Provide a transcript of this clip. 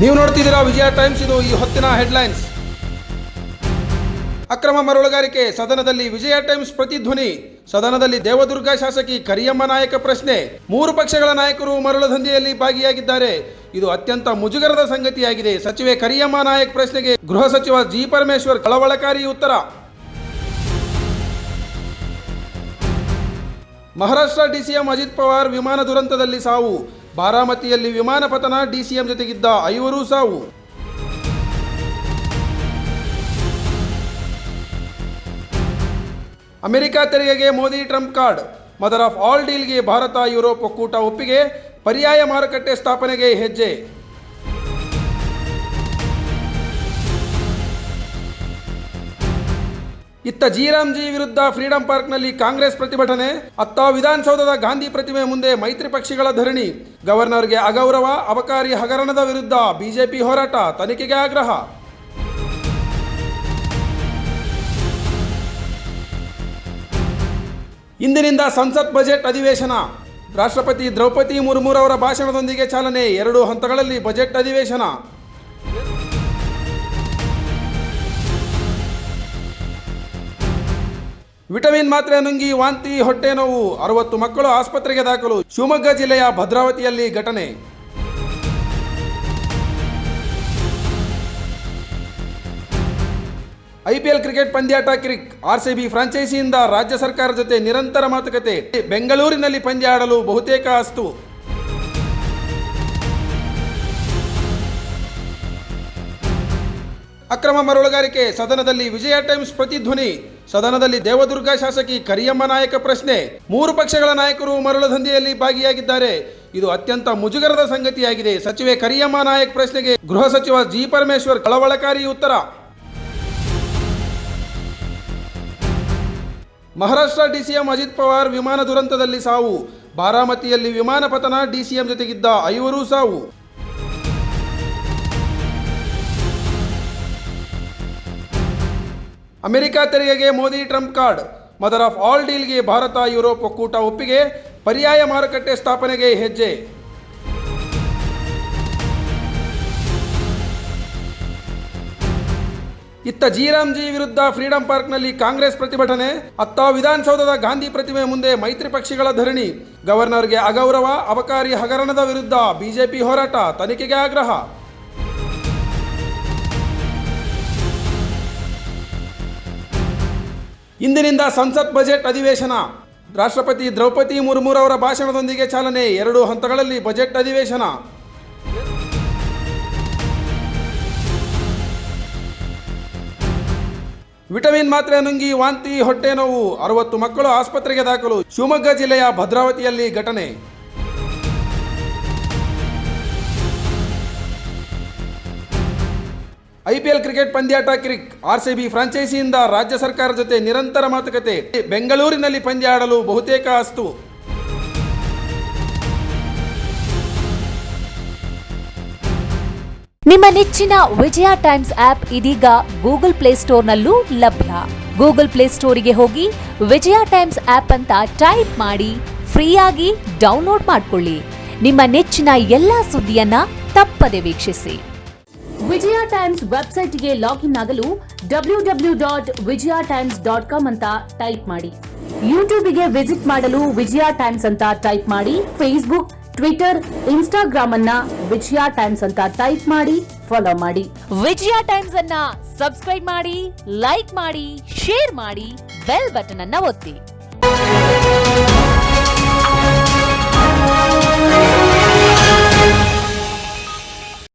ನೀವು ನೋಡ್ತಿದ್ದೀರಾ ವಿಜಯ ಟೈಮ್ಸ್. ಇದು ಈ ಹೊತ್ತಿನ ಹೆಡ್ಲೈನ್ಸ್. ಅಕ್ರಮ ಮರಳುಗಾರಿಕೆ ಸದನದಲ್ಲಿ ವಿಜಯ ಟೈಮ್ಸ್ ಪ್ರತಿಧ್ವನಿ. ಸದನದಲ್ಲಿ ದೇವದುರ್ಗ ಶಾಸಕಿ ಕರಿಯಮ್ಮ ನಾಯಕ ಪ್ರಶ್ನೆ. 3 ಪಕ್ಷಗಳ ನಾಯಕರು ಮರಳು ದಂಧೆಯಲ್ಲಿ ಭಾಗಿಯಾಗಿದ್ದಾರೆ. ಇದು ಅತ್ಯಂತ ಮುಜುಗರದ ಸಂಗತಿಯಾಗಿದೆ. ಸಚಿವೆ ಕರಿಯಮ್ಮ ನಾಯಕ್ ಪ್ರಶ್ನೆಗೆ ಗೃಹ ಸಚಿವ ಜಿ ಪರಮೇಶ್ವರ್ ಕಳವಳಕಾರಿ ಉತ್ತರ. ಮಹಾರಾಷ್ಟ್ರ ಡಿಸಿಎಂ ಅಜಿತ್ ಪವಾರ್ ವಿಮಾನ ದುರಂತದಲ್ಲಿ ಸಾವು. ಬಾರಾಮತಿಯಲ್ಲಿ ವಿಮಾನ ಪತನ, ಡಿಸಿಎಂ ಜೊತೆಗಿದ್ದ 5 ಸಾವು. ಅಮೆರಿಕ ತೆರಿಗೆಗೆ Modi Trump card. Mother of all ಡೀಲ್ಗೆ ಭಾರತ ಯುರೋಪ್ ಒಕ್ಕೂಟ ಒಪ್ಪಿಗೆ. ಪರ್ಯಾಯ ಮಾರುಕಟ್ಟೆ ಸ್ಥಾಪನೆಗೆ ಹೆಜ್ಜೆ. ಇತ್ತ ಜಿ ವಿರುದ್ಧ ಫ್ರೀಡಂ ಪಾರ್ಕ್ನಲ್ಲಿ ಕಾಂಗ್ರೆಸ್ ಪ್ರತಿಭಟನೆ. ಅತ್ತ ವಿಧಾನಸೌಧದ ಗಾಂಧಿ ಪ್ರತಿಮೆ ಮುಂದೆ ಮೈತ್ರಿ ಪಕ್ಷಗಳ ಧರಣಿ. ಗವರ್ನರ್ಗೆ ಅಗೌರವ, ಅಬಕಾರಿ ಹಗರಣದ ವಿರುದ್ಧ ಬಿಜೆಪಿ ಹೋರಾಟ, ತನಿಖೆಗೆ ಆಗ್ರಹ. ಇಂದಿನಿಂದ ಸಂಸತ್ ಬಜೆಟ್ ಅಧಿವೇಶನ. ರಾಷ್ಟ್ರಪತಿ ದ್ರೌಪದಿ ಮುರ್ಮುರವರ ಭಾಷಣದೊಂದಿಗೆ ಚಾಲನೆ. 2 ಹಂತಗಳಲ್ಲಿ ಬಜೆಟ್ ಅಧಿವೇಶನ. ವಿಟಮಿನ್ ಮಾತ್ರೆ ನುಂಗಿ ವಾಂತಿ, ಹೊಟ್ಟೆ ನೋವು. 60 ಮಕ್ಕಳು ಆಸ್ಪತ್ರೆಗೆ ದಾಖಲು. ಶಿವಮೊಗ್ಗ ಜಿಲ್ಲೆಯ ಭದ್ರಾವತಿಯಲ್ಲಿ ಘಟನೆ. ಐಪಿಎಲ್ ಕ್ರಿಕೆಟ್ ಪಂದ್ಯಾಟ ಕಿರಿಕ್. ಆರ್ಸಿಬಿ ಫ್ರಾಂಚೈಸಿಯಿಂದ ರಾಜ್ಯ ಸರ್ಕಾರ ಜೊತೆ ನಿರಂತರ ಮಾತುಕತೆ. ಬೆಂಗಳೂರಿನಲ್ಲಿ ಪಂದ್ಯ ಆಡಲು ಬಹುತೇಕ ಅಸ್ತು. ಅಕ್ರಮ ಮರಳುಗಾರಿಕೆ ಸದನದಲ್ಲಿ ವಿಜಯ ಟೈಮ್ಸ್ ಪ್ರತಿಧ್ವನಿ. ಸದನದಲ್ಲಿ ದೇವದುರ್ಗ ಶಾಸಕಿ ಕರಿಯಮ್ಮ ನಾಯಕ ಪ್ರಶ್ನೆ. 3 ಪಕ್ಷಗಳ ನಾಯಕರು ಮರಳು ದಂಧೆಯಲ್ಲಿ ಭಾಗಿಯಾಗಿದ್ದಾರೆ. ಇದು ಅತ್ಯಂತ ಮುಜುಗರದ ಸಂಗತಿಯಾಗಿದೆ. ಸಚಿವೆ ಕರಿಯಮ್ಮ ನಾಯಕ್ ಪ್ರಶ್ನೆಗೆ ಗೃಹ ಸಚಿವ ಜಿ ಪರಮೇಶ್ವರ್ ಕಳವಳಕಾರಿ ಉತ್ತರ. ಮಹಾರಾಷ್ಟ್ರ ಡಿಸಿಎಂ ಅಜಿತ್ ಪವಾರ್ ವಿಮಾನ ದುರಂತದಲ್ಲಿ ಸಾವು. ಬಾರಾಮತಿಯಲ್ಲಿ ವಿಮಾನ ಪತನ, ಡಿಸಿಎಂ ಜೊತೆಗಿದ್ದ 5 ಸಾವು. ಅಮೆರಿಕ ತೆರಿಗೆಗೆ Modi Trump card. Mother of all ಡೀಲ್ಗೆ ಭಾರತ ಯುರೋಪ್ ಒಕ್ಕೂಟ ಒಪ್ಪಿಗೆ. ಪರ್ಯಾಯ ಮಾರುಕಟ್ಟೆ ಸ್ಥಾಪನೆಗೆ ಹೆಜ್ಜೆ. ಇತ್ತ ಜಿ ವಿರುದ್ಧ ಫ್ರೀಡಂ ಪಾರ್ಕ್ನಲ್ಲಿ ಕಾಂಗ್ರೆಸ್ ಪ್ರತಿಭಟನೆ. ಅತ್ತ ವಿಧಾನಸೌಧದ ಗಾಂಧಿ ಪ್ರತಿಮೆ ಮುಂದೆ ಮೈತ್ರಿ ಪಕ್ಷಗಳ ಧರಣಿ. ಗವರ್ನರ್ಗೆ ಅಗೌರವ, ಅಬಕಾರಿ ಹಗರಣದ ವಿರುದ್ಧ ಬಿಜೆಪಿ ಹೋರಾಟ, ತನಿಖೆಗೆ ಆಗ್ರಹ. ಇಂದಿನಿಂದ ಸಂಸತ್ ಬಜೆಟ್ ಅಧಿವೇಶನ. ರಾಷ್ಟ್ರಪತಿ ದ್ರೌಪದಿ ಮುರ್ಮುರವರ ಭಾಷಣದೊಂದಿಗೆ ಚಾಲನೆ. 2 ಹಂತಗಳಲ್ಲಿ ಬಜೆಟ್ ಅಧಿವೇಶನ. ವಿಟಮಿನ್ ಮಾತ್ರೆ ನುಂಗಿ ವಾಂತಿ, ಹೊಟ್ಟೆ ನೋವು. 60 ಮಕ್ಕಳು ಆಸ್ಪತ್ರೆಗೆ ದಾಖಲು. ಶಿವಮೊಗ್ಗ ಜಿಲ್ಲೆಯ ಭದ್ರಾವತಿಯಲ್ಲಿ ಘಟನೆ. ಐಪಿಎಲ್ ಕ್ರಿಕೆಟ್ ಪಂದ್ಯಾಟ ಕಿರಿಕ್. ಆರ್ಸಿಬಿ ಫ್ರಾಂಚೈಸಿಯಿಂದ ರಾಜ್ಯ ಸರ್ಕಾರ ಜೊತೆ ನಿರಂತರ ಮಾತುಕತೆ. ಬೆಂಗಳೂರಿನಲ್ಲಿ ಪಂದ್ಯ ಆಡಲು ಬಹುತೇಕ ಅಸ್ತು. ನಿಮ್ಮ ನೆಚ್ಚಿನ ವಿಜಯ ಟೈಮ್ಸ್ ಆಪ್ ಇದೀಗ ಗೂಗಲ್ ಪ್ಲೇಸ್ಟೋರ್ನಲ್ಲೂ ಲಭ್ಯ. ಗೂಗಲ್ ಪ್ಲೇಸ್ಟೋರಿಗೆ ಹೋಗಿ ವಿಜಯ ಟೈಮ್ಸ್ ಆಪ್ ಅಂತ ಟೈಪ್ ಮಾಡಿ ಫ್ರೀಯಾಗಿ ಡೌನ್ಲೋಡ್ ಮಾಡಿಕೊಳ್ಳಿ. ನಿಮ್ಮ ನೆಚ್ಚಿನ ಎಲ್ಲಾ ಸುದ್ದಿಯನ್ನ ತಪ್ಪದೆ ವೀಕ್ಷಿಸಿ. ವಿಜಯ ಟೈಮ್ಸ್ ವೆಬ್ಸೈಟ್ಗೆ ಲಾಗಿನ್ ಆಗಲು www.vijayatimes.com ಅಂತ ಟೈಪ್ ಮಾಡಿ. ಯೂಟ್ಯೂಬ್ಗೆ ವಿಸಿಟ್ ಮಾಡಲು ವಿಜಯ ಟೈಮ್ಸ್ ಅಂತ ಟೈಪ್ ಮಾಡಿ. ಫೇಸ್ಬುಕ್, ಟ್ವಿಟರ್, ಇನ್ಸ್ಟಾಗ್ರಾಮ್ ಅನ್ನ ವಿಜಯ ಟೈಮ್ಸ್ ಅಂತ ಟೈಪ್ ಮಾಡಿ, ಫಾಲೋ ಮಾಡಿ. ವಿಜಯ ಟೈಮ್ಸ್ ಅನ್ನ ಸಬ್ಸ್ಕ್ರೈಬ್ ಮಾಡಿ, ಲೈಕ್ ಮಾಡಿ, ಶೇರ್ ಮಾಡಿ, ಬೆಲ್ ಬಟನ್ ಅನ್ನ ಒತ್ತಿ.